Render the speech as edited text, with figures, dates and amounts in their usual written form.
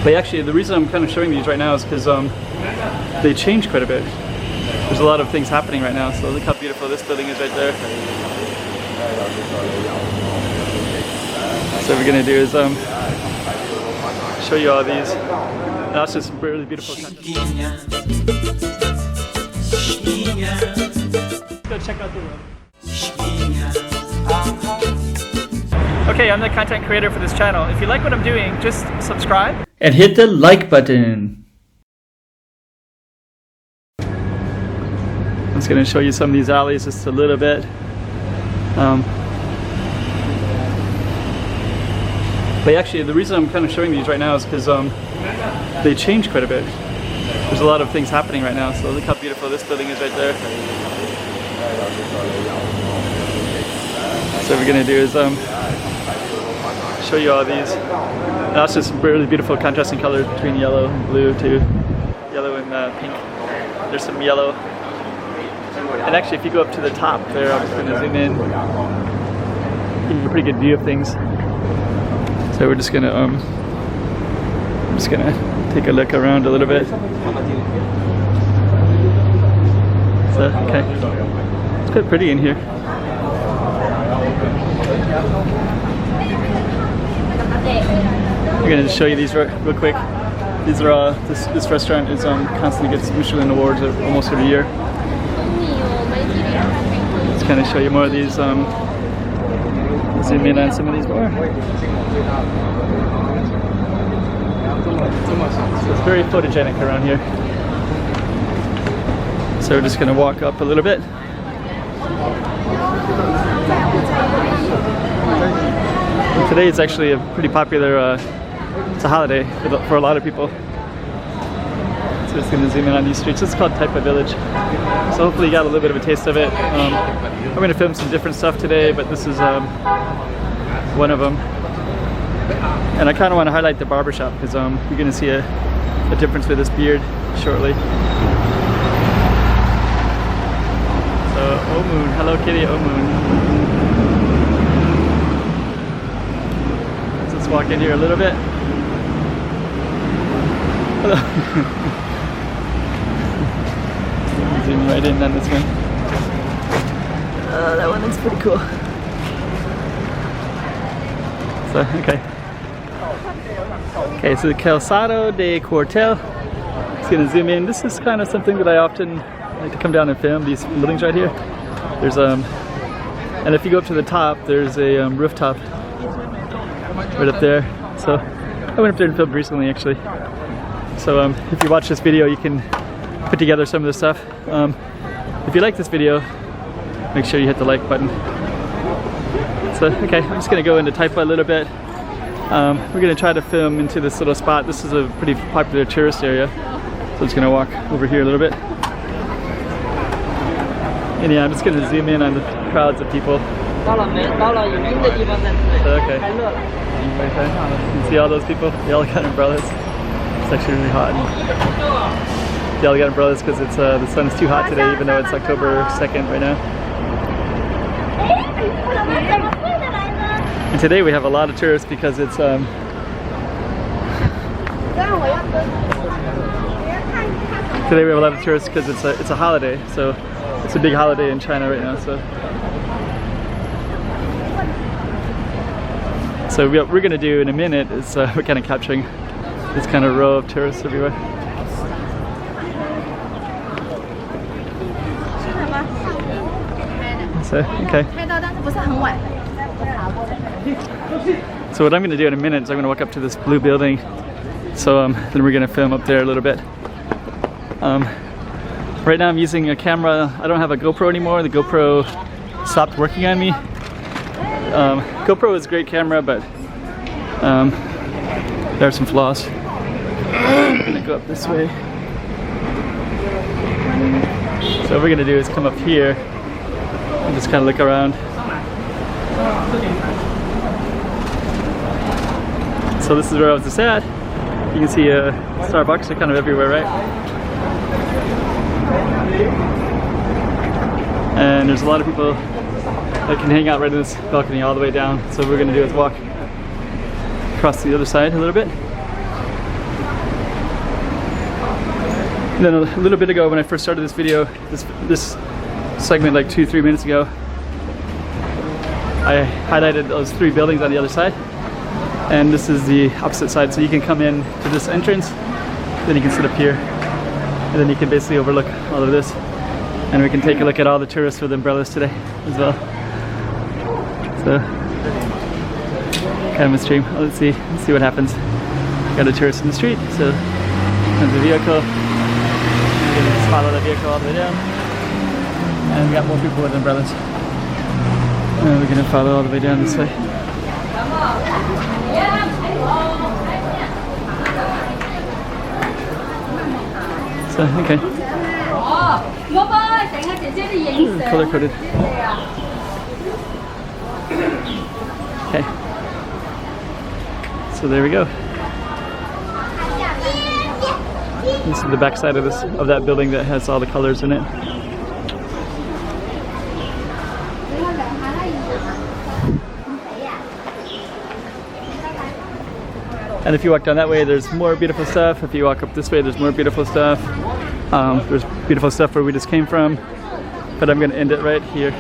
But actually, the reason I'm kind of showing these right now is because they changed quite a bit. There's a lot of things happening right now, so look how beautiful this building is right there. So what we're going to do is show you all these. That's just really beautiful country. Go check out the room. Okay, I'm the content creator for this channel. If you like what I'm doing, just subscribe and hit the like button. I'm just going to show you some of these alleys just a little bit. But actually, the reason I'm kind of showing these right now is because they changed quite a bit. There's a lot of things happening right now, so look how beautiful this building is right there. So what we're going to do is show you all these. That's just really beautiful contrasting colors between yellow and blue too. Yellow and pink. There's some yellow. And actually, if you go up to the top there, I'm just going to zoom in. Give you a pretty good view of things. So we're just gonna take a look around a little bit. So okay, it's quite pretty in here. I'm gonna just show you these real quick. These are this restaurant is constantly gets Michelin awards almost every year. Let's kind of show you more of these. Zoom in on some of these more. So it's very photogenic around here. So we're just going to walk up a little bit. And today it's actually a pretty popular, it's a holiday for a lot of people. So just going to zoom in on these streets. It's called Taipa Village. So hopefully you got a little bit of a taste of it. I'm going to film some different stuff today, but this is one of them. And I kind of want to highlight the barbershop because you're going to see a difference with this beard shortly. So, Oh Moon. Hello Kitty, Oh Moon. Let's just walk in here a little bit. Hello. Zoom right in on this one. That one looks pretty cool. So, okay, so the Calzado de Cuartel. Just gonna zoom in. This is kind of something that I often like to come down and film, these buildings right here. There's and if you go up to the top, there's a rooftop right up there. So I went up there and filmed recently actually. So if you watch this video, you can put together some of the stuff. If you like this video, make sure you hit the like button. So, okay, I'm just going to go into Taipa a little bit. We're going to try to film into this little spot. This is a pretty popular tourist area. So I'm just going to walk over here a little bit. And yeah, I'm just going to zoom in on the crowds of people. So, okay. You can see all those people. They all got umbrellas. It's actually really hot. They all got umbrellas because it's the sun is too hot today, even though it's October 2nd right now. And today we have a lot of tourists because it's today we have a lot of tourists because it's a holiday, so it's a big holiday in China right now. So what we're gonna do in a minute is we're kind of capturing this kind of row of tourists everywhere. So, okay. So what I'm going to do in a minute is I'm going to walk up to this blue building. So then we're going to film up there a little bit. Right now I'm using a camera. I don't have a GoPro anymore. The GoPro stopped working on me. GoPro is a great camera, but there are some flaws. I'm going to go up this way. So what we're going to do is come up here and just kind of look around. So this is where I was just at. You can see Starbucks are kind of everywhere, right? And there's a lot of people that can hang out right in this balcony all the way down. So what we're going to do is walk across to the other side a little bit. And then a little bit ago when I first started this video, this segment like 2-3 minutes ago, I highlighted those 3 buildings on the other side. And this is the opposite side, so you can come in to this entrance, then you can sit up here, and then you can basically overlook all of this. And we can take a look at all the tourists with umbrellas today as well. So, kind of a stream. Let's see what happens. Got a tourist in the street, so there's a vehicle. We can just follow the vehicle all the way down. And we got more people with umbrellas. And we're gonna follow all the way down this way. So, okay. Color coded. Okay. So there we go. This is the back side of that building that has all the colors in it. And if you walk down that way, there's more beautiful stuff. If you walk up this way, there's more beautiful stuff. There's beautiful stuff where we just came from. But I'm gonna end it right here.